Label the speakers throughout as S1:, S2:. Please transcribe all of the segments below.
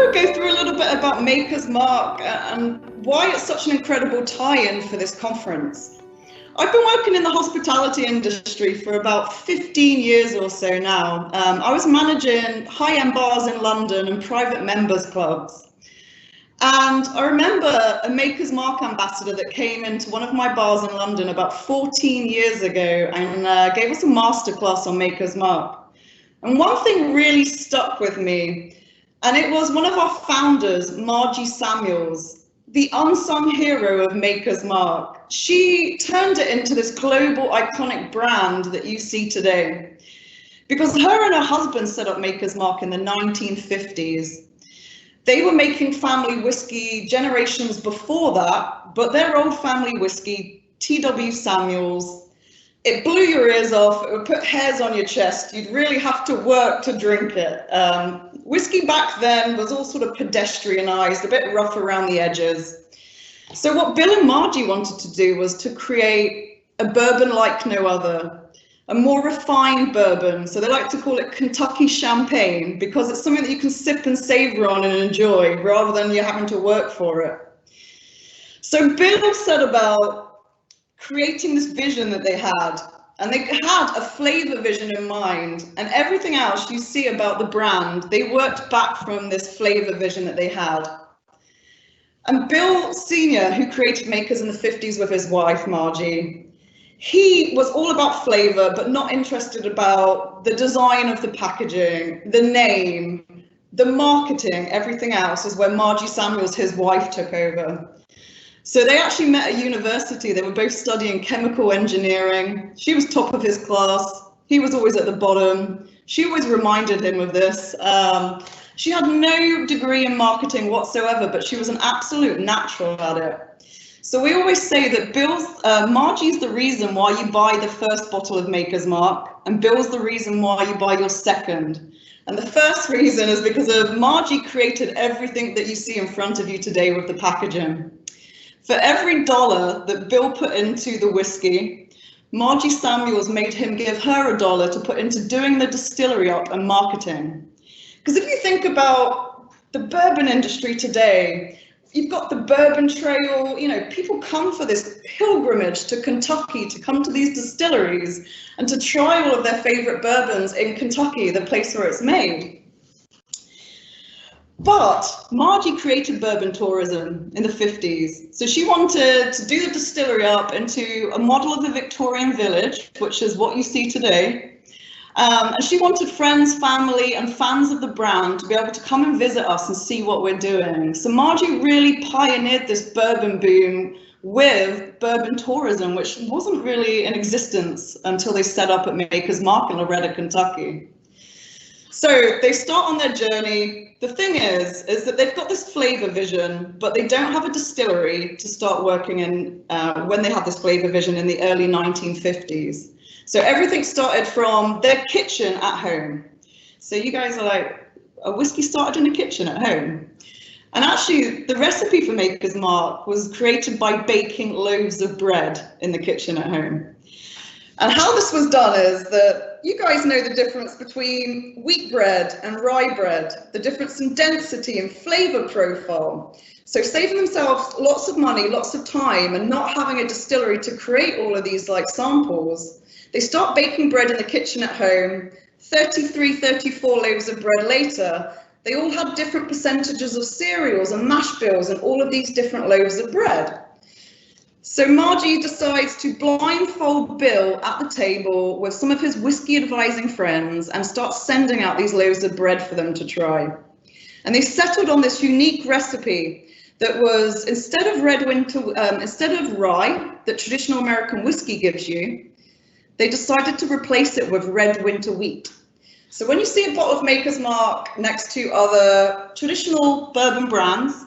S1: to go through a little bit about Maker's Mark and why it's such an incredible tie-in for this conference. I've been working in the hospitality industry for about 15 years or so now. I was managing high-end bars in London and private members clubs. And I remember a Maker's Mark ambassador that came into one of my bars in London about 14 years ago and gave us a masterclass on Maker's Mark. And one thing really stuck with me, and it was one of our founders, Margie Samuels, the unsung hero of Maker's Mark. She turned it into this global iconic brand that you see today. Because her and her husband set up Maker's Mark in the 1950s. They were making family whiskey generations before that, but their old family whiskey, T.W. Samuels, it blew your ears off, it would put hairs on your chest, you'd really have to work to drink it. Whiskey back then was all sort of pedestrianised, a bit rough around the edges. So what Bill and Margie wanted to do was to create a bourbon like no other, a more refined bourbon. So they like to call it Kentucky champagne because it's something that you can sip and savor on and enjoy rather than you having to work for it. So Bill set about creating this vision that they had, and they had a flavor vision in mind, and everything else you see about the brand, they worked back from this flavor vision that they had. And Bill Sr., who created Makers in the 50s with his wife, Margie, he was all about flavor, but not interested about the design of the packaging, the name, the marketing, everything else is where Margie Samuels, his wife, took over. So they actually met at university. They were both studying chemical engineering. She was top of his class. He was always at the bottom. She always reminded him of this. She had no degree in marketing whatsoever, but she was an absolute natural at it. So we always say that Margie's the reason why you buy the first bottle of Maker's Mark, and Bill's the reason why you buy your second. And the first reason is because of Margie created everything that you see in front of you today with the packaging. For every dollar that Bill put into the whiskey, Margie Samuels made him give her $1 to put into doing the distillery up and marketing. Because if you think about the bourbon industry today, you've got the bourbon trail, you know, people come for this pilgrimage to Kentucky to come to these distilleries and to try all of their favorite bourbons in Kentucky, the place where it's made. But Margie created bourbon tourism in the 50s. So she wanted to do the distillery up into a model of the Victorian village, which is what you see today. And she wanted friends, family, and fans of the brand to be able to come and visit us and see what we're doing. So Margie really pioneered this bourbon boom with bourbon tourism, which wasn't really in existence until they set up at Maker's Mark in Loretta, Kentucky. So they start on their journey. The thing is that they've got this flavor vision, but they don't have a distillery to start working in when they had this flavor vision in the early 1950s. So everything started from their kitchen at home. So you guys are like, a whiskey started in a kitchen at home. And actually, the recipe for Maker's Mark was created by baking loaves of bread in the kitchen at home. And how this was done is that you guys know the difference between wheat bread and rye bread, the difference in density and flavor profile. So saving themselves lots of money, lots of time, and not having a distillery to create all of these like samples, they start baking bread in the kitchen at home. 33, 34 loaves of bread later, they all had different percentages of cereals and mash bills and all of these different loaves of bread. So Margie decides to blindfold Bill at the table with some of his whiskey advising friends and start sending out these loaves of bread for them to try. And they settled on this unique recipe that was instead of rye that traditional American whiskey gives you, they decided to replace it with red winter wheat. So when you see a bottle of Maker's Mark next to other traditional bourbon brands,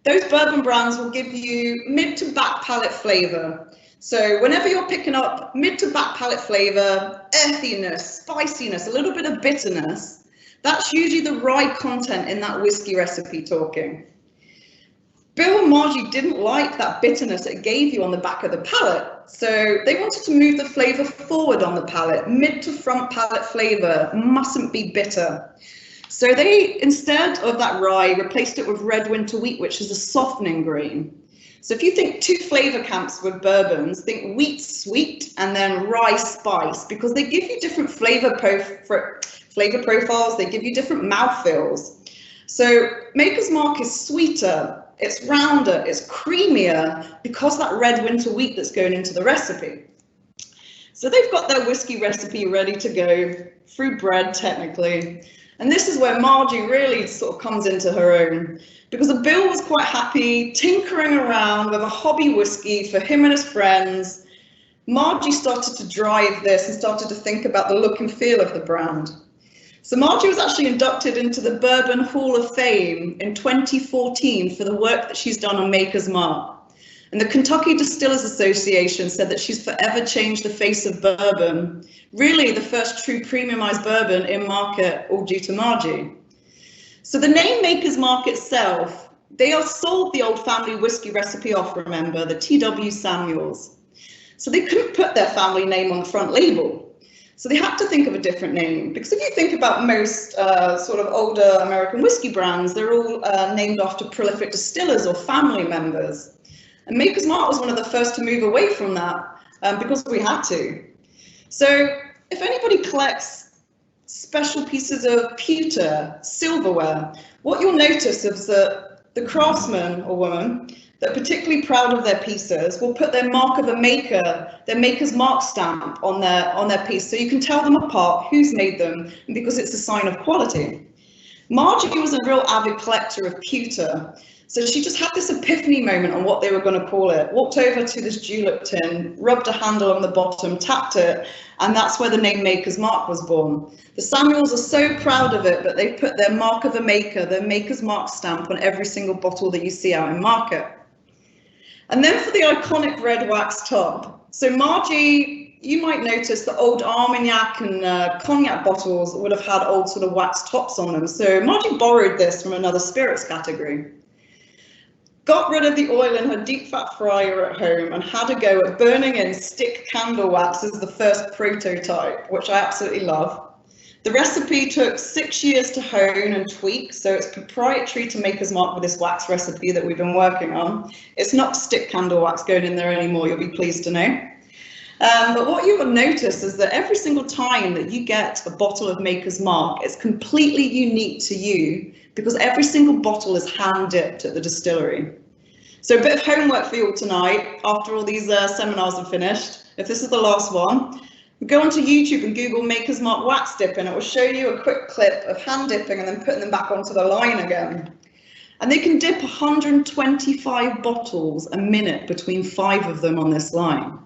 S1: those bourbon brands will give you mid to back palate flavor. So whenever you're picking up mid to back palate flavor, earthiness, spiciness, a little bit of bitterness, that's usually the rye content in that whiskey recipe talking. Bill and Margie didn't like that bitterness it gave you on the back of the palate. So they wanted to move the flavor forward on the palate, mid to front palate flavor, mustn't be bitter. So they, instead of that rye, replaced it with red winter wheat, which is a softening grain. So if you think two flavor camps with bourbons, think wheat sweet and then rye spice, because they give you different flavor profiles, they give you different mouthfeels. So Maker's Mark is sweeter, it's rounder, it's creamier, because that red winter wheat that's going into the recipe. So they've got their whiskey recipe ready to go, through bread technically. And this is where Margie really sort of comes into her own, because Bill was quite happy tinkering around with a hobby whiskey for him and his friends. Margie started to drive this and started to think about the look and feel of the brand. So Margie was actually inducted into the Bourbon Hall of Fame in 2014 for the work that she's done on Maker's Mark. And the Kentucky Distillers Association said that she's forever changed the face of bourbon, really the first true premiumized bourbon in market, all due to Margie. So the name Maker's Mark itself, they are sold the old family whiskey recipe off, remember, the T.W. Samuels. So they couldn't put their family name on the front label. So they had to think of a different name, because if you think about most sort of older American whiskey brands, they're all named after prolific distillers or family members. And Maker's Mark was one of the first to move away from that because we had to. So if anybody collects special pieces of pewter, silverware, what you'll notice is that the craftsman or woman that are particularly proud of their pieces will put their mark of a maker, their Maker's Mark stamp on their piece, so you can tell them apart, who's made them, and because it's a sign of quality. Margie was a real avid collector of pewter. So she just had this epiphany moment on what they were going to call it, walked over to this julep tin, rubbed a handle on the bottom, tapped it, and that's where the name Maker's Mark was born. The Samuels are so proud of it, but they put their mark of a maker, their Maker's Mark stamp on every single bottle that you see out in market. And then for the iconic red wax top. So Margie, you might notice the old Armagnac and cognac bottles would have had old sort of wax tops on them. So Margie borrowed this from another spirits category. Got rid of the oil in her deep fat fryer at home and had a go at burning in stick candle wax as the first prototype, which I absolutely love. The recipe took 6 years to hone and tweak, so it's proprietary to Maker's Mark with this wax recipe that we've been working on. It's not stick candle wax going in there anymore, you'll be pleased to know. But what you will notice is that every single time that you get a bottle of Maker's Mark, it's completely unique to you, because every single bottle is hand dipped at the distillery. So a bit of homework for you all tonight, after all these seminars are finished. If this is the last one, go onto YouTube and Google Maker's Mark wax dipping. It will show you a quick clip of hand dipping and then putting them back onto the line again. And they can dip 125 bottles a minute between 5 of them on this line.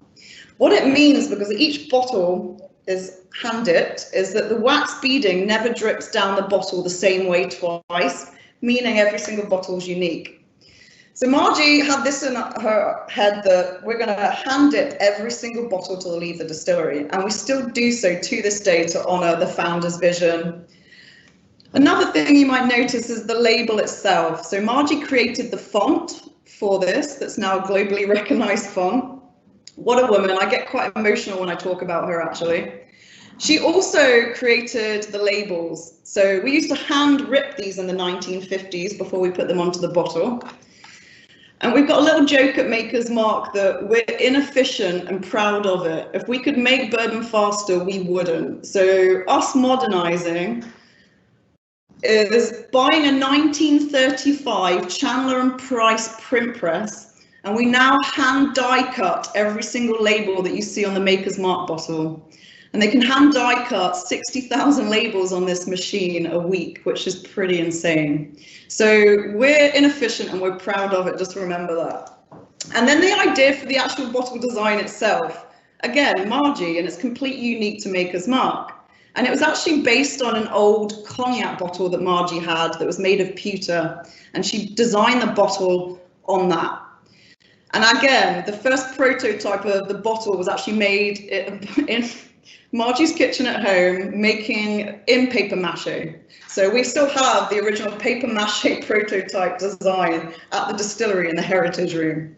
S1: What it means, because each bottle is hand dipped, is that the wax beading never drips down the bottle the same way twice, meaning every single bottle is unique. So Margie had this in her head that we're going to hand dip every single bottle till they leave the distillery, and we still do so to this day to honour the founder's vision. Another thing you might notice is the label itself. So Margie created the font for this, that's now a globally recognised font. What a woman. I get quite emotional when I talk about her, actually. She also created the labels. So we used to hand rip these in the 1950s before we put them onto the bottle. And we've got a little joke at Maker's Mark that we're inefficient and proud of it. If we could make bourbon faster, we wouldn't. So us modernizing is buying a 1935 Chandler and Price print press, and we now hand die cut every single label that you see on the Maker's Mark bottle. And they can hand die cut 60,000 labels on this machine a week, which is pretty insane. So we're inefficient and we're proud of it, just remember that. And then the idea for the actual bottle design itself, again, Margie, and it's completely unique to Maker's Mark. And it was actually based on an old cognac bottle that Margie had that was made of pewter, and she designed the bottle on that. And again, the first prototype of the bottle was actually made in Margie's kitchen at home, making in paper mache. So we still have the original paper mache prototype design at the distillery in the heritage room.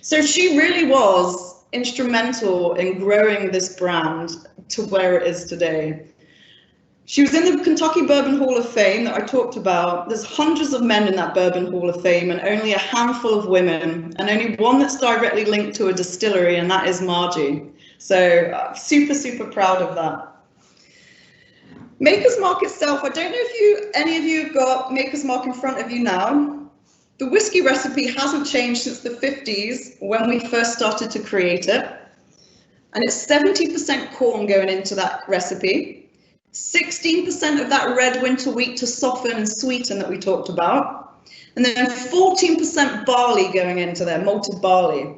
S1: So she really was instrumental in growing this brand to where it is today. She was in the Kentucky Bourbon Hall of Fame that I talked about. There's hundreds of men in that Bourbon Hall of Fame and only a handful of women, and only one that's directly linked to a distillery, and that is Margie. So super, super proud of that. Maker's Mark itself, I don't know if any of you have got Maker's Mark in front of you now. The whiskey recipe hasn't changed since the 50s when we first started to create it. And it's 70% corn going into that recipe. 16% of that red winter wheat to soften and sweeten that we talked about, and then 14% barley going into there, malted barley.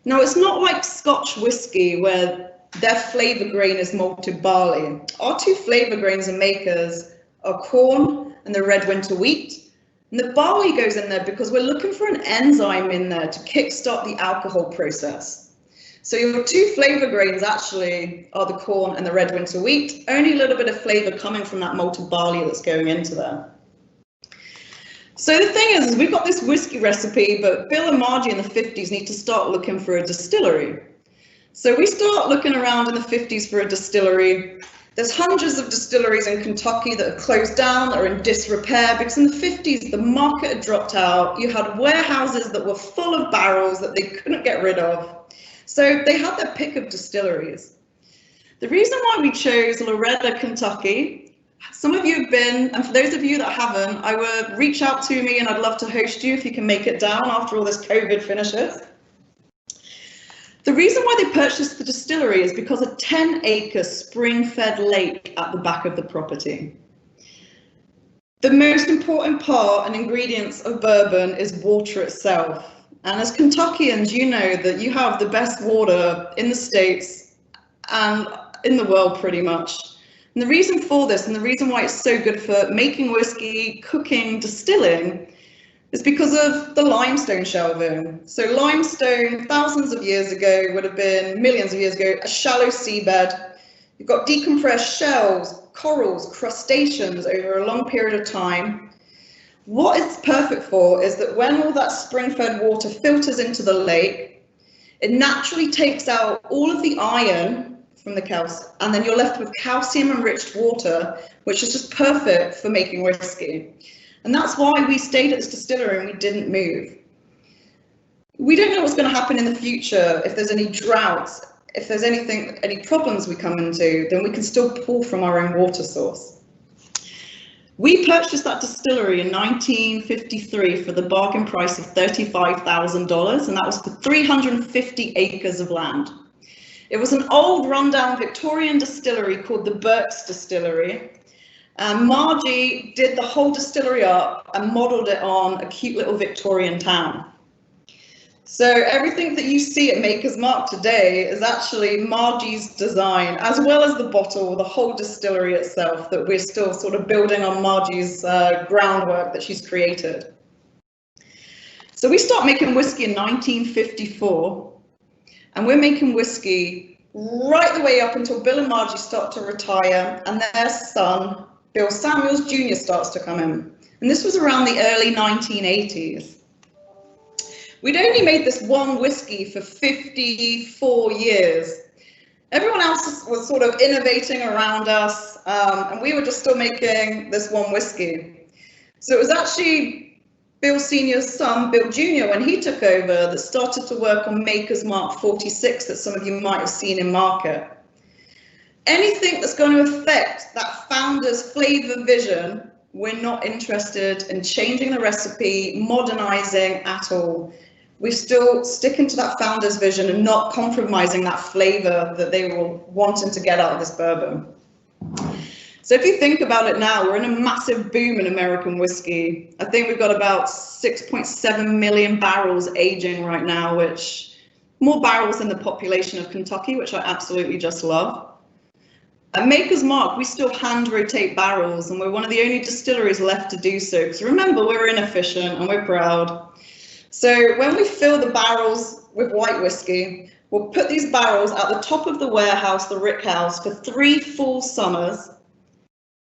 S1: Now, it's not like Scotch whiskey where their flavour grain is malted barley. Our two flavour grains and makers are corn and the red winter wheat, and the barley goes in there because we're looking for an enzyme in there to kickstart the alcohol process. So your two flavour grains actually are the corn and the red winter wheat, only a little bit of flavour coming from that malted barley that's going into there. So the thing is we've got this whiskey recipe, but Bill and Margie in the 50s need to start looking for a distillery. So we start looking around in the 50s for a distillery. There's hundreds of distilleries in Kentucky that have closed down, that are in disrepair, because in the 50s the market had dropped out. You had warehouses that were full of barrels that they couldn't get rid of. So they had their pick of distilleries. The reason why we chose Loretta, Kentucky, some of you have been, and for those of you that haven't, I would reach out to me and I'd love to host you if you can make it down after all this COVID finishes. The reason why they purchased the distillery is because a 10-acre spring-fed lake at the back of the property. The most important part and ingredients of bourbon is water itself. And as Kentuckians, you know that you have the best water in the States and in the world pretty much. And the reason for this, and the reason why it's so good for making whiskey, cooking, distilling, is because of the limestone shelving. So limestone, thousands of years ago, would have been millions of years ago, a shallow seabed. You've got decompressed shells, corals, crustaceans over a long period of time. What it's perfect for is that when all that spring-fed water filters into the lake, it naturally takes out all of the iron from the calcium, and then you're left with calcium-enriched water, which is just perfect for making whiskey. And that's why we stayed at this distillery and we didn't move. We don't know what's going to happen in the future. If there's any droughts, if there's any problems we come into, then we can still pull from our own water source. We purchased that distillery in 1953 for the bargain price of $35,000, and that was for 350 acres of land. It was an old rundown Victorian distillery called the Burke's Distillery. And Margie did the whole distillery up and modelled it on a cute little Victorian town. So everything that you see at Maker's Mark today is actually Margie's design, as well as the bottle, the whole distillery itself, that we're still sort of building on Margie's groundwork that she's created. So we start making whiskey in 1954, and we're making whiskey right the way up until Bill and Margie start to retire, and their son, Bill Samuels Jr. starts to come in. And this was around the early 1980s. We'd only made this one whiskey for 54 years. Everyone else was sort of innovating around us, and we were just still making this one whiskey. So it was actually Bill Sr.'s son, Bill Jr., when he took over, that started to work on Maker's Mark 46 that some of you might have seen in market. Anything that's going to affect that founder's flavour vision, we're not interested in changing the recipe, modernising at all. We're still sticking to that founder's vision and not compromising that flavour that they were wanting to get out of this bourbon. So if you think about it now, we're in a massive boom in American whiskey. I think we've got about 6.7 million barrels aging right now, which more barrels than the population of Kentucky, which I absolutely just love. At Maker's Mark, we still hand rotate barrels, and we're one of the only distilleries left to do so. Because remember, we're inefficient and we're proud. So when we fill the barrels with white whiskey, we'll put these barrels at the top of the warehouse, the rick house, for 3 full summers.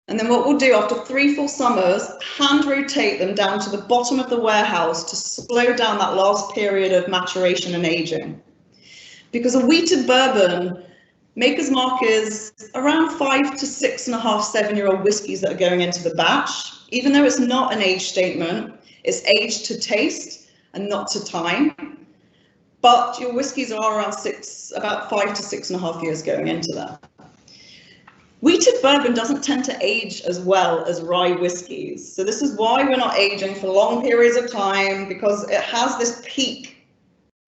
S1: And then what we'll do after 3 full summers, hand rotate them down to the bottom of the warehouse to slow down that last period of maturation and aging. Because a wheated bourbon Maker's Mark is around 5 to 6.5, 7-year-old whiskies that are going into the batch. Even though it's not an age statement, it's aged to taste and not to time. But your whiskies are around about 5 to 6.5 years going into that. Wheated bourbon doesn't tend to age as well as rye whiskies. So this is why we're not aging for long periods of time, because it has this peak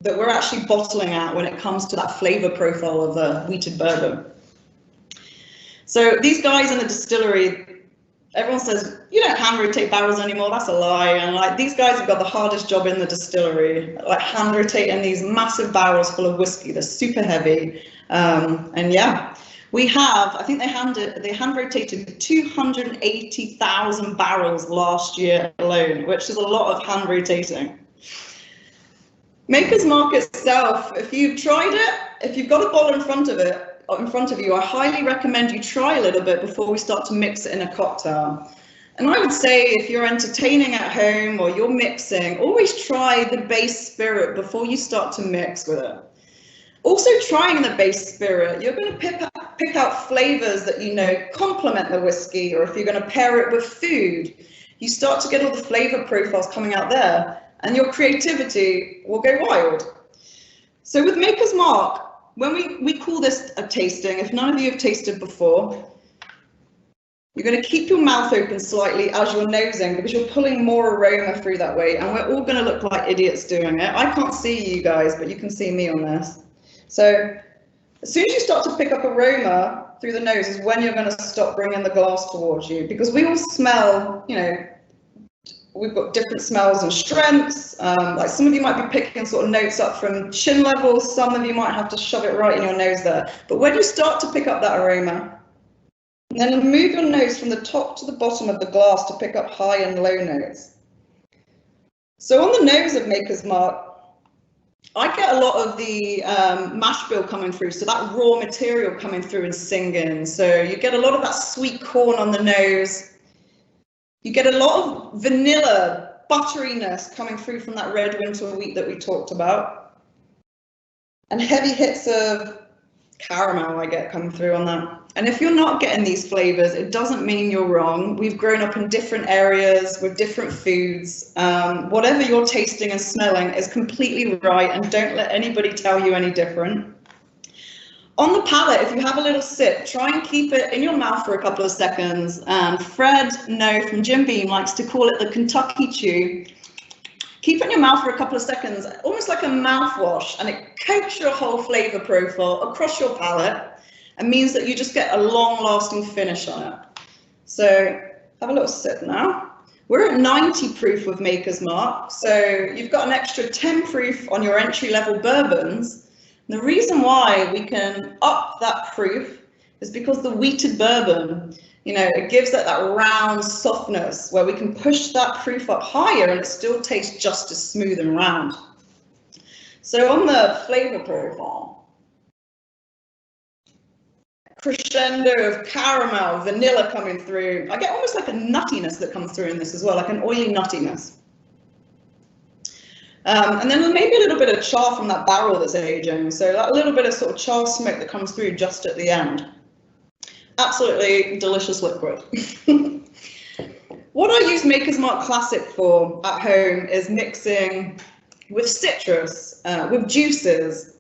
S1: that we're actually bottling at when it comes to that flavor profile of the wheated bourbon. So these guys in the distillery, everyone says, you don't hand rotate barrels anymore, that's a lie. And like, these guys have got the hardest job in the distillery, like hand rotating these massive barrels full of whiskey. They're super heavy. And yeah, we have, I think they hand rotated 280,000 barrels last year alone, which is a lot of hand rotating. Maker's Mark itself, if you've tried it, if you've got a bottle in front of you, I highly recommend you try a little bit before we start to mix it in a cocktail. And I would say if you're entertaining at home or you're mixing, always try the base spirit before you start to mix with it. Also, trying the base spirit, you're going to pick out flavors that you know complement the whiskey, or if you're going to pair it with food, you start to get all the flavor profiles coming out there, and your creativity will go wild. So with Maker's Mark, when we call this a tasting, if none of you have tasted before, you're going to keep your mouth open slightly as you're nosing, because you're pulling more aroma through that way, and we're all going to look like idiots doing it. I can't see you guys, but you can see me on this. So as soon as you start to pick up aroma through the nose is when you're going to stop bringing the glass towards you, because we all smell, you know, we've got different smells and strengths. Like some of you might be picking sort of notes up from chin levels. Some of you might have to shove it right in your nose there. But when you start to pick up that aroma, and then move your nose from the top to the bottom of the glass to pick up high and low notes. So on the nose of Maker's Mark, I get a lot of the mash bill coming through, so that raw material coming through and singing. So you get a lot of that sweet corn on the nose. You get a lot of vanilla butteriness coming through from that red winter wheat that we talked about. And heavy hits of caramel I get coming through on that. And if you're not getting these flavors, it doesn't mean you're wrong. We've grown up in different areas with different foods. Whatever you're tasting and smelling is completely right, and don't let anybody tell you any different. On the palate, if you have a little sip, try and keep it in your mouth for a couple of seconds. And Fred from Jim Beam likes to call it the Kentucky Chew. Keep it in your mouth for a couple of seconds, almost like a mouthwash, and it coats your whole flavor profile across your palate and means that you just get a long-lasting finish on it. So have a little sip now. We're at 90 proof with Maker's Mark, so you've got an extra 10 proof on your entry-level bourbons. And the reason why we can up that proof is because the wheated bourbon, you know, it gives it that round softness where we can push that proof up higher and it still tastes just as smooth and round. So on the flavor profile, crescendo of caramel, vanilla coming through. I get almost like a nuttiness that comes through in this as well, like an oily nuttiness. And then maybe a little bit of char from that barrel that's aging. So that little bit of sort of char smoke that comes through just at the end. Absolutely delicious liquid. What I use Maker's Mark Classic for at home is mixing with citrus, with juices.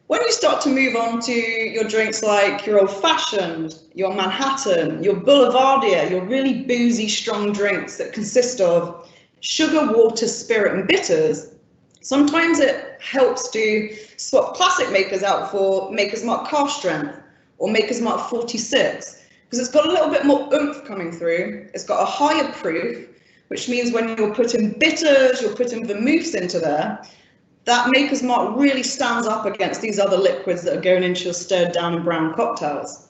S1: When you start to move on to your drinks like your old fashioned, your Manhattan, your Boulevardier, your really boozy, strong drinks that consist of sugar, water, spirit, and bitters, sometimes it helps to swap classic makers out for Maker's Mark Cask Strength or Maker's Mark 46, because it's got a little bit more oomph coming through. It's got a higher proof, which means when you're putting bitters, you're putting vermouths into there, that Maker's Mark really stands up against these other liquids that are going into your stirred down and brown cocktails.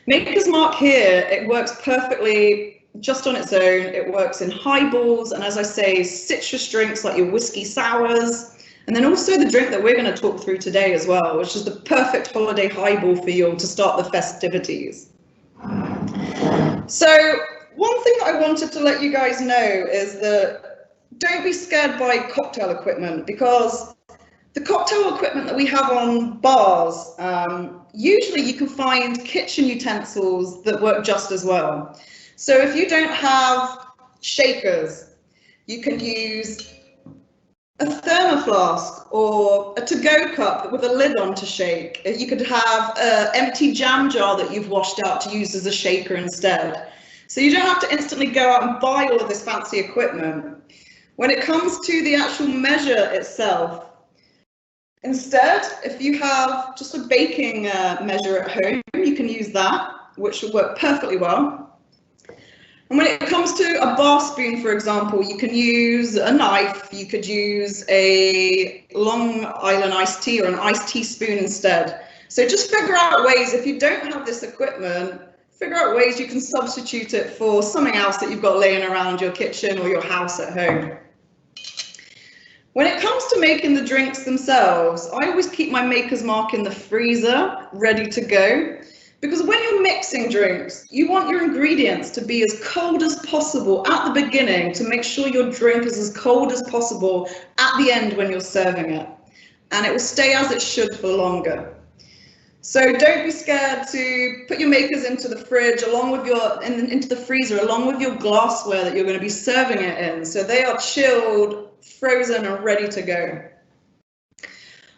S1: Maker's Mark here, it works perfectly just on its own. It works in highballs and, as I say, citrus drinks like your whiskey sours, and then also the drink that we're going to talk through today as well, which is the perfect holiday highball for you to start the festivities. So one thing that I wanted to let you guys know is that don't be scared by cocktail equipment, because The cocktail equipment that we have on bars, usually you can find kitchen utensils that work just as well. So if you don't have shakers, you can use a thermoflask or a to-go cup with a lid on to shake. You could have an empty jam jar that you've washed out to use as a shaker instead. So you don't have to instantly go out and buy all of this fancy equipment. When it comes to the actual measure itself, instead, if you have just a baking measure at home, you can use that, which will work perfectly well. And when it comes to a bar spoon, for example, you can use a knife, you could use a Long Island iced tea or an iced tea spoon instead. So just figure out ways, if you don't have this equipment, figure out ways you can substitute it for something else that you've got laying around your kitchen or your house at home. When it comes to making the drinks themselves, I always keep my maker's mark in the freezer, ready to go. Because when you're mixing drinks, you want your ingredients to be as cold as possible at the beginning to make sure your drink is as cold as possible at the end when you're serving it. And it will stay as it should for longer. So don't be scared to put your makers into the fridge along with into the freezer along with your glassware that you're going to be serving it in. So they are chilled, frozen and ready to go.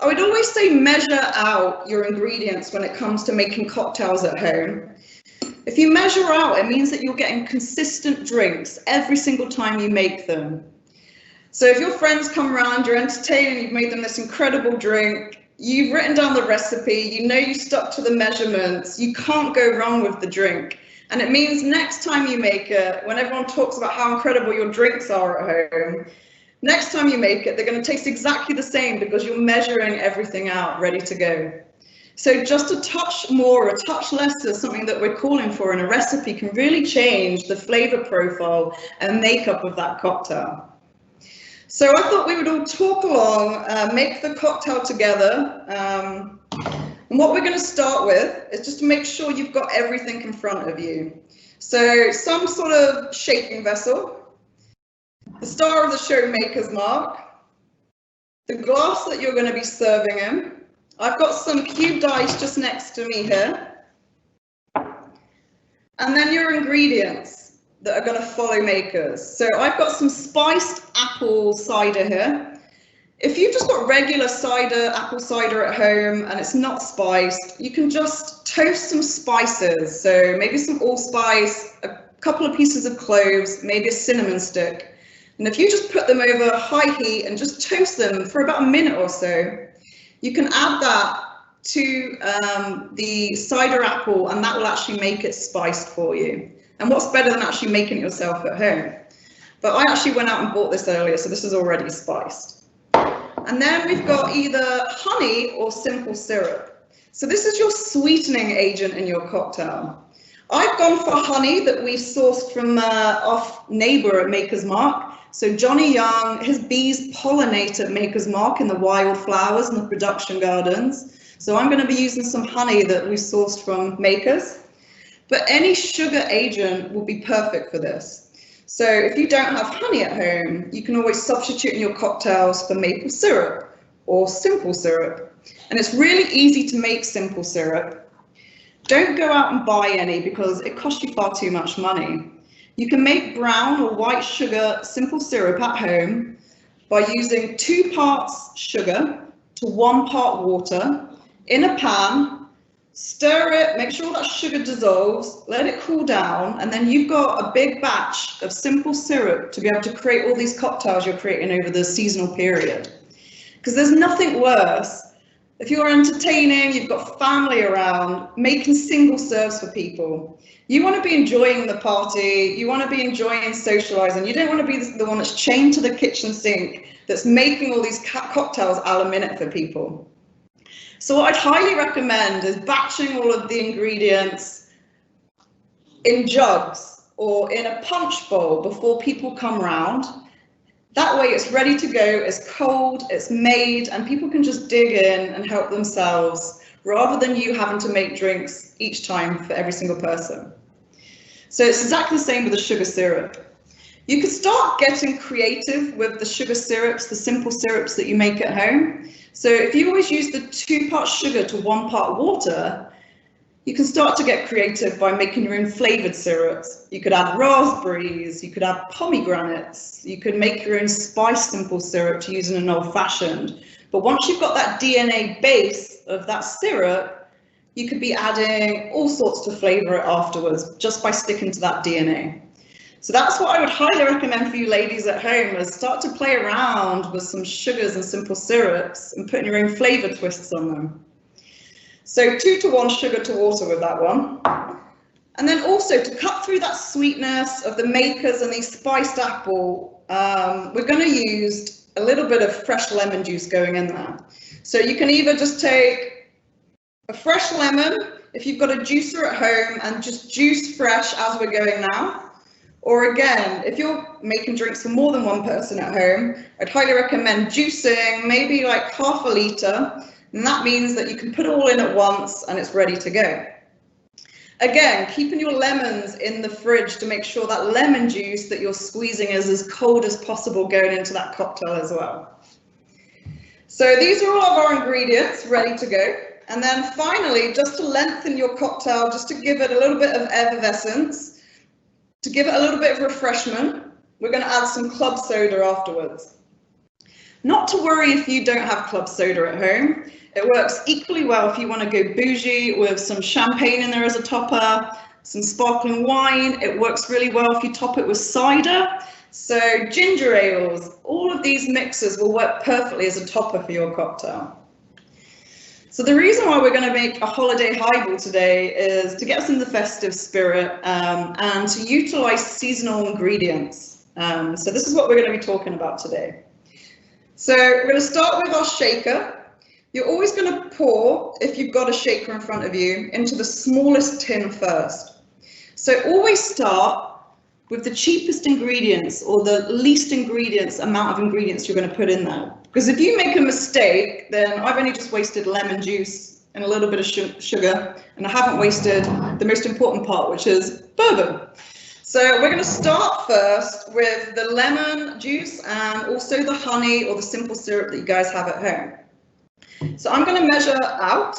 S1: I would always say measure out your ingredients when it comes to making cocktails at home. If you measure out, it means that you're getting consistent drinks every single time you make them. So if your friends come around, you're entertaining, you've made them this incredible drink, you've written down the recipe, you know you stuck to the measurements, you can't go wrong with the drink. And it means next time you make it, when everyone talks about how incredible your drinks are at home, next time you make it, they're going to taste exactly the same because you're measuring everything out, ready to go. So just a touch more, a touch less of something that we're calling for in a recipe can really change the flavor profile and makeup of that cocktail. So I thought we would all talk along, make the cocktail together. And what we're going to start with is just to make sure you've got everything in front of you. So some sort of shaping vessel, the star of the show, maker's mark, the glass that you're going to be serving in. I've got some cubed ice just next to me here. And then your ingredients that are going to follow makers. So I've got some spiced apple cider here. If you've just got regular cider, apple cider at home and it's not spiced, you can just toast some spices. So maybe some allspice, a couple of pieces of cloves, maybe a cinnamon stick. And if you just put them over high heat and just toast them for about a minute or so, you can add that to the cider apple and that will actually make it spiced for you. And what's better than actually making it yourself at home? But I actually went out and bought this earlier, so this is already spiced. And then we've got either honey or simple syrup. So this is your sweetening agent in your cocktail. I've gone for honey that we've sourced from our neighbour at Maker's Mark. So Johnny Young, his bees pollinate at Maker's Mark in the wildflowers and the production gardens. So I'm going to be using some honey that we've sourced from Maker's. But any sugar agent will be perfect for this. So if you don't have honey at home, you can always substitute in your cocktails for maple syrup or simple syrup. And it's really easy to make simple syrup. Don't go out and buy any because it costs you far too much money. You can make brown or white sugar simple syrup at home by using 2 parts sugar to 1 part water in a pan, stir it, make sure that sugar dissolves, let it cool down, and then you've got a big batch of simple syrup to be able to create all these cocktails you're creating over the seasonal period. Because there's nothing worse. If you're entertaining, you've got family around, making single serves for people. You want to be enjoying the party, you want to be enjoying socializing, you don't want to be the one that's chained to the kitchen sink that's making all these cocktails a la minute for people. So what I'd highly recommend is batching all of the ingredients in jugs or in a punch bowl before people come round. That way it's ready to go, it's cold, it's made, and people can just dig in and help themselves rather than you having to make drinks each time for every single person. So it's exactly the same with the sugar syrup. You could start getting creative with the sugar syrups, the simple syrups that you make at home. So if you always use the 2 parts sugar to 1 part water, you can start to get creative by making your own flavored syrups. You could add raspberries, you could add pomegranates, you could make your own spice simple syrup to use in an old-fashioned. But once you've got that DNA base of that syrup, you could be adding all sorts to flavor it afterwards just by sticking to that DNA. So that's what I would highly recommend for you ladies at home, is start to play around with some sugars and simple syrups and putting your own flavor twists on them. So 2 to 1 sugar to water with that one. And then also to cut through that sweetness of the makers and the spiced apple, we're going to use a little bit of fresh lemon juice going in there. So you can either just take a fresh lemon, if you've got a juicer at home, and just juice fresh as we're going now. Or again, if you're making drinks for more than 1 person at home, I'd highly recommend juicing maybe like half a litre. And that means that you can put it all in at once and it's ready to go. Again, keeping your lemons in the fridge to make sure that lemon juice that you're squeezing is as cold as possible going into that cocktail as well. So these are all of our ingredients ready to go. And then finally, just to lengthen your cocktail, just to give it a little bit of effervescence, to give it a little bit of refreshment, we're going to add some club soda afterwards. Not to worry if you don't have club soda at home. It works equally well if you want to go bougie with some champagne in there as a topper, some sparkling wine. It works really well if you top it with cider. So ginger ales, all of these mixes will work perfectly as a topper for your cocktail. So the reason why we're going to make a holiday highball today is to get us in the festive spirit and to utilize seasonal ingredients. So this is what we're going to be talking about today. So we're going to start with our shaker. You're always going to pour, if you've got a shaker in front of you, into the smallest tin first. So always start with the cheapest ingredients or the least ingredients amount of ingredients you're going to put in there. Because if you make a mistake, then I've only just wasted lemon juice and a little bit of sugar, and I haven't wasted the most important part, which is bourbon. So we're going to start first with the lemon juice and also the honey or the simple syrup that you guys have at home. So I'm going to measure out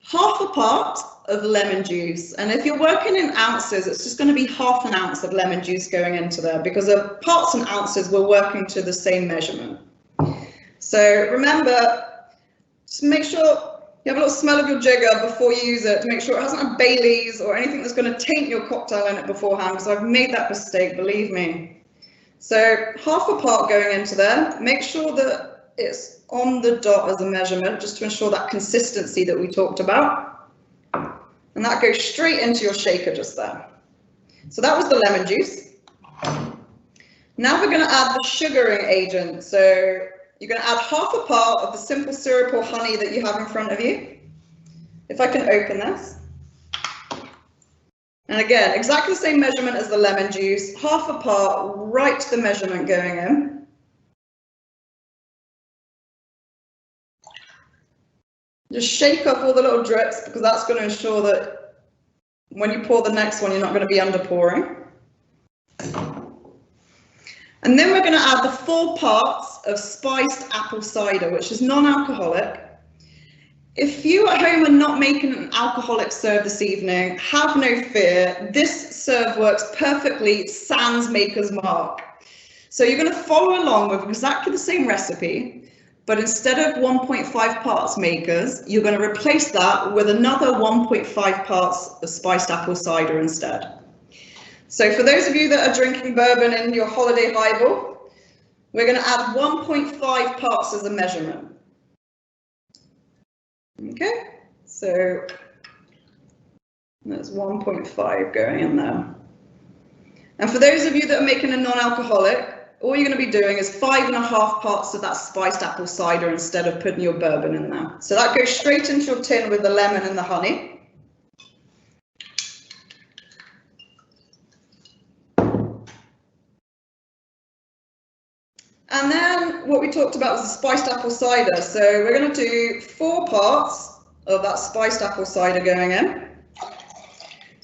S1: half a part of lemon juice, and if you're working in ounces, it's just going to be half an ounce of lemon juice going into there, because of parts and ounces we're working to the same measurement. So remember, just make sure you have a little smell of your jigger before you use it to make sure it hasn't had Baileys or anything that's going to taint your cocktail in it beforehand, because I've made that mistake, believe me. So half a part going into there. Make sure that it's on the dot as a measurement, just to ensure that consistency that we talked about. And that goes straight into your shaker just there. So that was the lemon juice. Now we're going to add the sugaring agent. So you're going to add half a part of the simple syrup or honey that you have in front of you. If I can open this. And again, exactly the same measurement as the lemon juice, half a part, right to the measurement going in. Just shake off all the little drips, because that's going to ensure that when you pour the next one, you're not going to be under pouring. And then we're going to add the 4 parts of spiced apple cider, which is non-alcoholic. If you at home are not making an alcoholic serve this evening, have no fear. This serve works perfectly sans Maker's Mark. So you're going to follow along with exactly the same recipe, but instead of 1.5 parts Makers, you're going to replace that with another 1.5 parts of spiced apple cider instead. So for those of you that are drinking bourbon in your holiday highball, we're going to add 1.5 parts as a measurement. Okay, so that's 1.5 going in there. And for those of you that are making a non-alcoholic, all you're going to be doing is 5.5 parts of that spiced apple cider instead of putting your bourbon in there. So that goes straight into your tin with the lemon and the honey. And then what we talked about was the spiced apple cider. So we're going to do 4 parts of that spiced apple cider going in.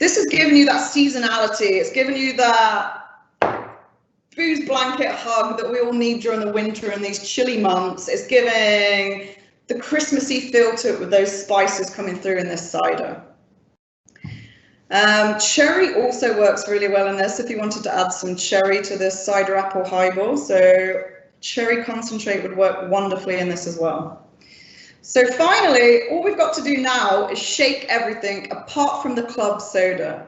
S1: This is giving you that seasonality. It's giving you that booze blanket hug that we all need during the winter and these chilly months. It's giving the Christmassy feel to it with those spices coming through in this cider. Cherry also works really well in this if you wanted to add some cherry to this cider apple highball. So cherry concentrate would work wonderfully in this as well. So finally, all we've got to do now is shake everything apart from the club soda.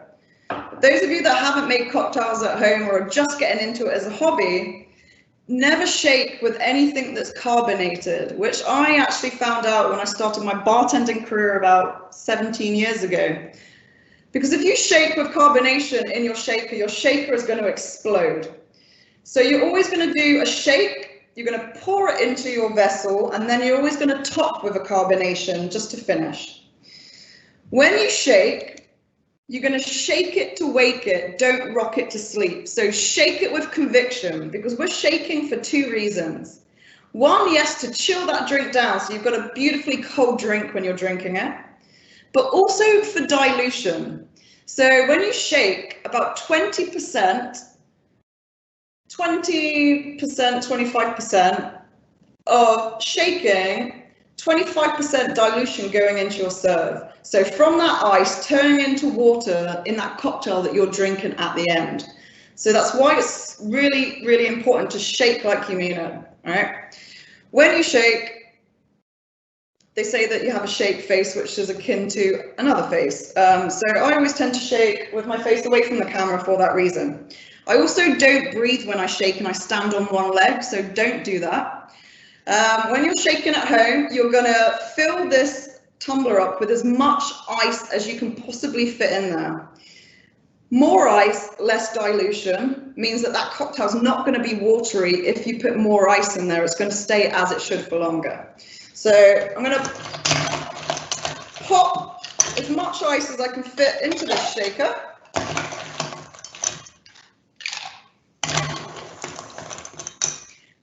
S1: Those of you that haven't made cocktails at home or are just getting into it as a hobby, never shake with anything that's carbonated, which I actually found out when I started my bartending career about 17 years ago. Because if you shake with carbonation in your shaker is going to explode. So you're always going to do a shake, you're going to pour it into your vessel, and then you're always going to top with a carbonation just to finish. When you shake, you're going to shake it to wake it, don't rock it to sleep. So shake it with conviction, because we're shaking for two reasons. One, yes, to chill that drink down, so you've got a beautifully cold drink when you're drinking it, but also for dilution. So when you shake, about 20%, 25% of shaking, 25% dilution going into your serve. So from that ice turning into water in that cocktail that you're drinking at the end. So that's why it's really, really important to shake like you mean it, right? When you shake, they say that you have a shake face, which is akin to another face. So I always tend to shake with my face away from the camera for that reason. I also don't breathe when I shake and I stand on one leg, so don't do that. When you're shaking at home, you're gonna fill this tumbler up with as much ice as you can possibly fit in there. More ice, less dilution, means that that cocktail's not gonna be watery if you put more ice in there. It's gonna stay as it should for longer. So I'm going to pop as much ice as I can fit into this shaker.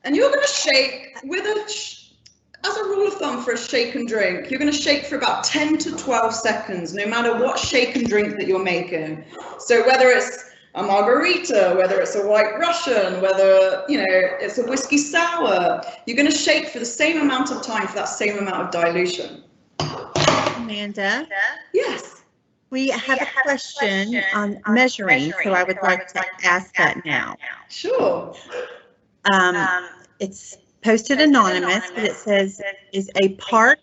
S1: And you're going to shake with as a rule of thumb for a shake and drink, you're going to shake for about 10 to 12 seconds, no matter what shake and drink that you're making. So whether it's a margarita, whether it's a white Russian, whether, you know, it's a whiskey sour, you're going to shake for the same amount of time for that same amount of dilution.
S2: Amanda? Yes?
S1: We
S2: have a question on measuring, so I would like to ask that now.
S1: Sure.
S2: It's posted anonymous, but it says, is a part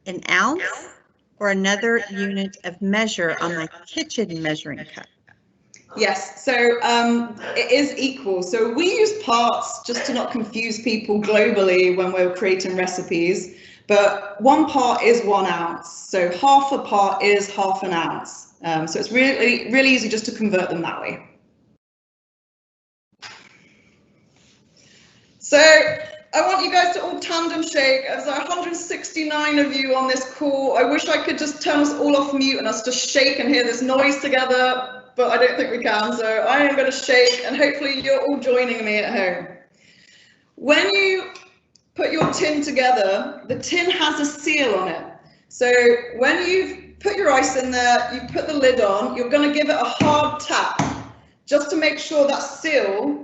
S2: an ounce or another unit of measure on my kitchen measuring cup?
S1: Yes, so it is equal. So we use parts just to not confuse people globally when we're creating recipes, but 1 part is 1 ounce. So half a part is half an ounce. So it's really, really easy just to convert them that way. So I want you guys to all tandem shake. There's 169 of you on this call. I wish I could just turn us all off mute and us just shake and hear this noise together, but I don't think we can. So I am going to shake and hopefully you're all joining me at home. When you put your tin together, the tin has a seal on it. So when you've put your ice in there, you put the lid on, you're going to give it a hard tap just to make sure that seal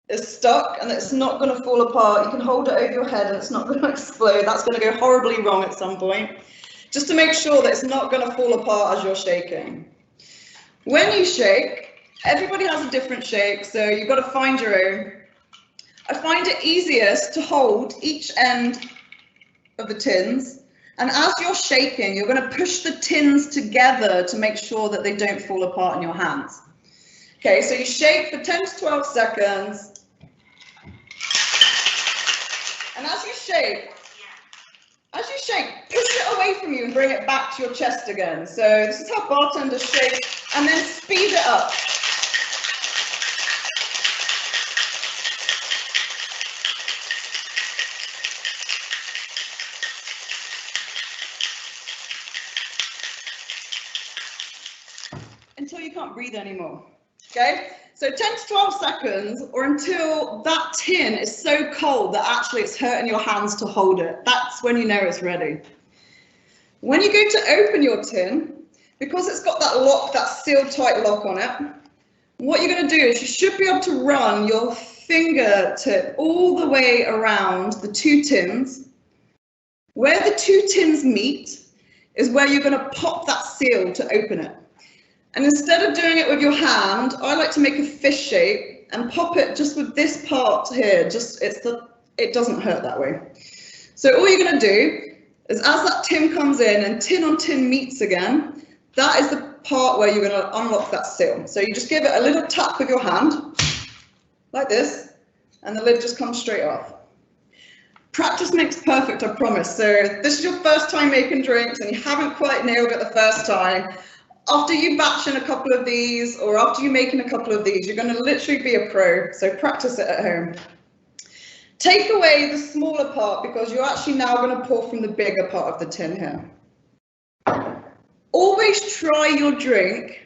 S1: is stuck and it's not going to fall apart. You can hold it over your head and it's not going to explode. That's going to go horribly wrong at some point. Just to make sure that it's not going to fall apart as you're shaking. When you shake, everybody has a different shake, so you've got to find your own. I find it easiest to hold each end of the tins, and as you're shaking, you're going to push the tins together to make sure that they don't fall apart in your hands. Okay, so you shake for 10 to 12 seconds, and as you shake, push it away from you and bring it back to your chest again. So this is how bartenders shake, and then speed it up. Until you can't breathe anymore. Okay, so 10 to 12 seconds, or until that tin is so cold that actually it's hurting your hands to hold it. That's when you know it's ready. When you go to open your tin, because it's got that lock, that seal tight lock on it, what you're going to do is you should be able to run your fingertip all the way around the two tins. Where the two tins meet is where you're going to pop that seal to open it. And instead of doing it with your hand, I like to make a fish shape and pop it just with this part here. It doesn't hurt that way. So all you're going to do is, as that tin comes in and tin on tin meets again, that is the part where you're going to unlock that seal. So you just give it a little tap with your hand, like this, and the lid just comes straight off. Practice makes perfect, I promise. So if this is your first time making drinks and you haven't quite nailed it the first time, after you batch in a couple of these, or after you're making a couple of these, you're going to literally be a pro. So practice it at home. Take away the smaller part because you're actually now going to pour from the bigger part of the tin here. Always try your drink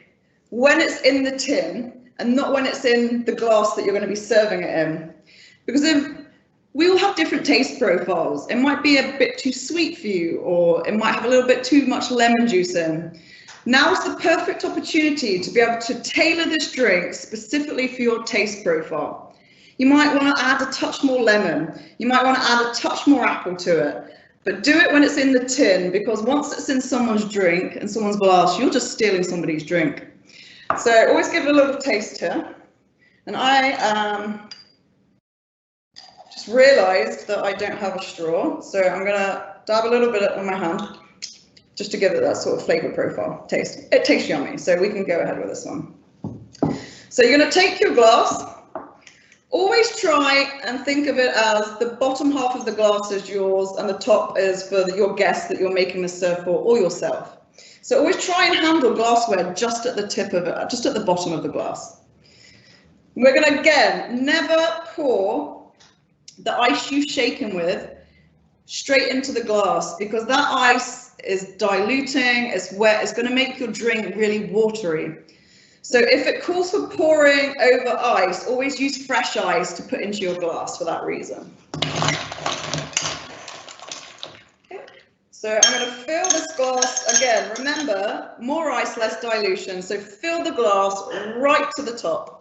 S1: when it's in the tin and not when it's in the glass that you're going to be serving it in. Because we all have different taste profiles. It might be a bit too sweet for you, or it might have a little bit too much lemon juice in. Now's the perfect opportunity to be able to tailor this drink specifically for your taste profile. You might want to add a touch more lemon. You might want to add a touch more apple to it. But do it when it's in the tin, because once it's in someone's drink and someone's glass, you're just stealing somebody's drink. So always give it a little taste here. And I just realized that I don't have a straw. So I'm going to dab a little bit on my hand just to give it that sort of flavor profile taste. It tastes yummy, so we can go ahead with this one. So you're going to take your glass. Always try and think of it as the bottom half of the glass is yours and the top is for your guest that you're making the serve for, or yourself. So always try and handle glassware just at the tip of it, just at the bottom of the glass. We're going to, again, never pour the ice you've shaken with straight into the glass, because that ice is diluting, it's wet, it's going to make your drink really watery. So if it calls for pouring over ice, always use fresh ice to put into your glass for that reason. Okay. So I'm going to fill this glass, again, remember, more ice, less dilution. So fill the glass right to the top.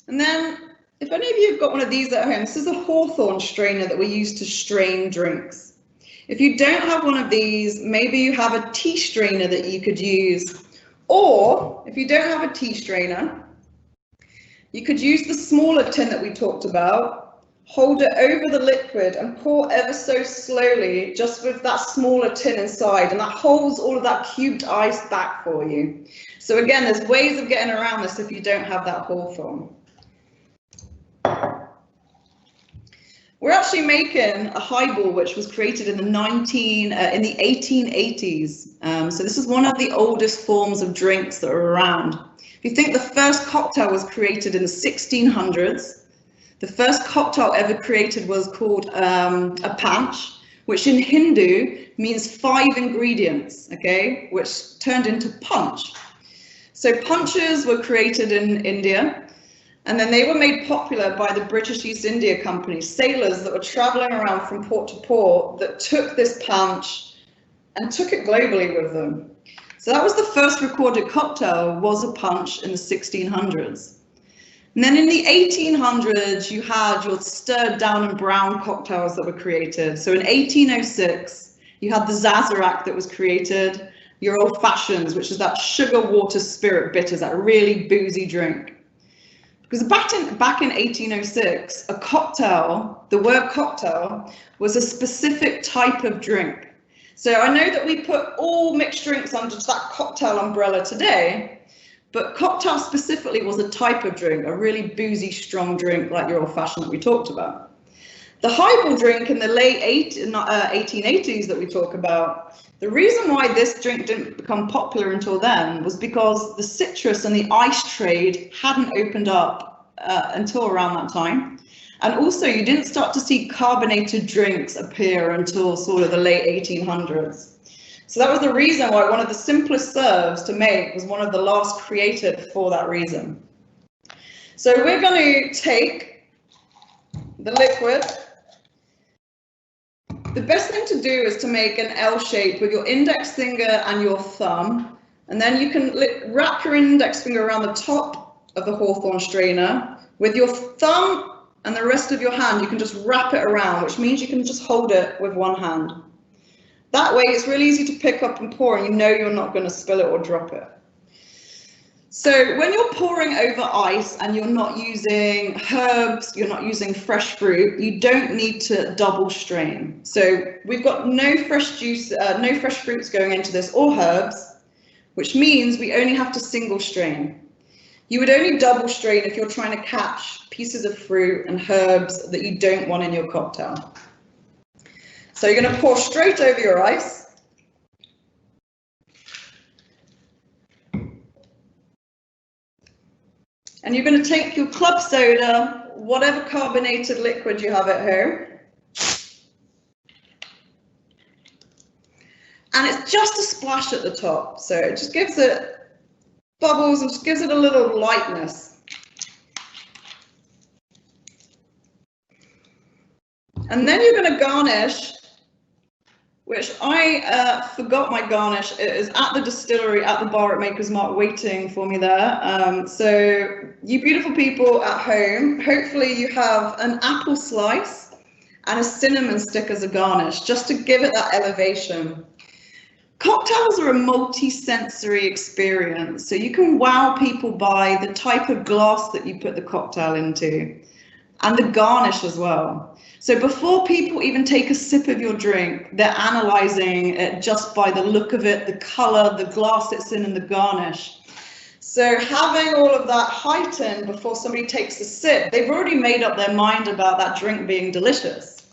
S1: And then, if any of you have got one of these at home, this is a Hawthorne strainer that we use to strain drinks. If you don't have one of these, maybe you have a tea strainer that you could use. Or, if you don't have a tea strainer, you could use the smaller tin that we talked about, hold it over the liquid and pour ever so slowly, just with that smaller tin inside, and that holds all of that cubed ice back for you. So again, there's ways of getting around this if you don't have that Hawthorne. We're actually making a highball which was created in the 1880s. So this is one of the oldest forms of drinks that are around. If you think the first cocktail was created in the 1600s, the first cocktail ever created was called a panch, which in Hindu means 5 ingredients, okay, which turned into punch. So punches were created in India. And then they were made popular by the British East India Company, sailors that were traveling around from port to port that took this punch and took it globally with them. So that was the first recorded cocktail, was a punch in the 1600s. And then in the 1800s, you had your stirred down and brown cocktails that were created. So in 1806, you had the Sazerac that was created, your old fashions, which is that sugar, water, spirit bitters, that really boozy drink. Because back in 1806, a cocktail, the word cocktail, was a specific type of drink. So I know that we put all mixed drinks under that cocktail umbrella today, but cocktail specifically was a type of drink, a really boozy, strong drink like your old fashioned that we talked about. The highball drink in the late 1880s that we talk about, the reason why this drink didn't become popular until then was because the citrus and the ice trade hadn't opened up until around that time. And also you didn't start to see carbonated drinks appear until sort of the late 1800s. So that was the reason why one of the simplest serves to make was one of the last created for that reason. So we're going to take the liquid. The best thing to do is to make an L shape with your index finger and your thumb, and then you can wrap your index finger around the top of the hawthorn strainer. With your thumb and the rest of your hand, you can just wrap it around, which means you can just hold it with one hand. That way it's really easy to pick up and pour, and you know you're not going to spill it or drop it. So when you're pouring over ice and you're not using herbs, you're not using fresh fruit, you don't need to double strain. So we've got no fresh juice, no fresh fruits going into this or herbs, which means we only have to single strain. You would only double strain if you're trying to catch pieces of fruit and herbs that you don't want in your cocktail. So you're going to pour straight over your ice. And you're going to take your club soda, whatever carbonated liquid you have at home. And it's just a splash at the top. So it just gives it bubbles and just gives it a little lightness. And then you're going to garnish, which I forgot my garnish. It is at the distillery, at the bar at Maker's Mark, waiting for me there. So you beautiful people at home, hopefully you have an apple slice and a cinnamon stick as a garnish, just to give it that elevation. Cocktails are a multi-sensory experience, so you can wow people by the type of glass that you put the cocktail into, and the garnish as well. So before people even take a sip of your drink, they're analysing it just by the look of it, the colour, the glass it's in, and the garnish. So having all of that heightened before somebody takes a sip, they've already made up their mind about that drink being delicious.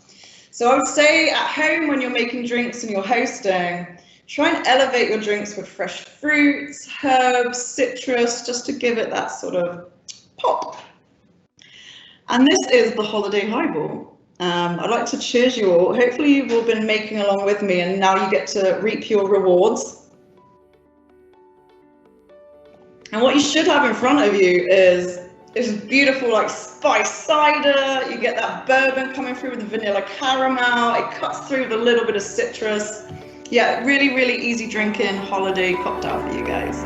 S1: So I would say at home when you're making drinks and you're hosting, try and elevate your drinks with fresh fruits, herbs, citrus, just to give it that sort of pop. And this is the holiday highball. I'd like to cheers you all. Hopefully you've all been making along with me, and now you get to reap your rewards. And what you should have in front of you is beautiful like spice cider. You get that bourbon coming through with the vanilla caramel. It cuts through with a little bit of citrus. Yeah, really, really easy drinking holiday cocktail for you guys.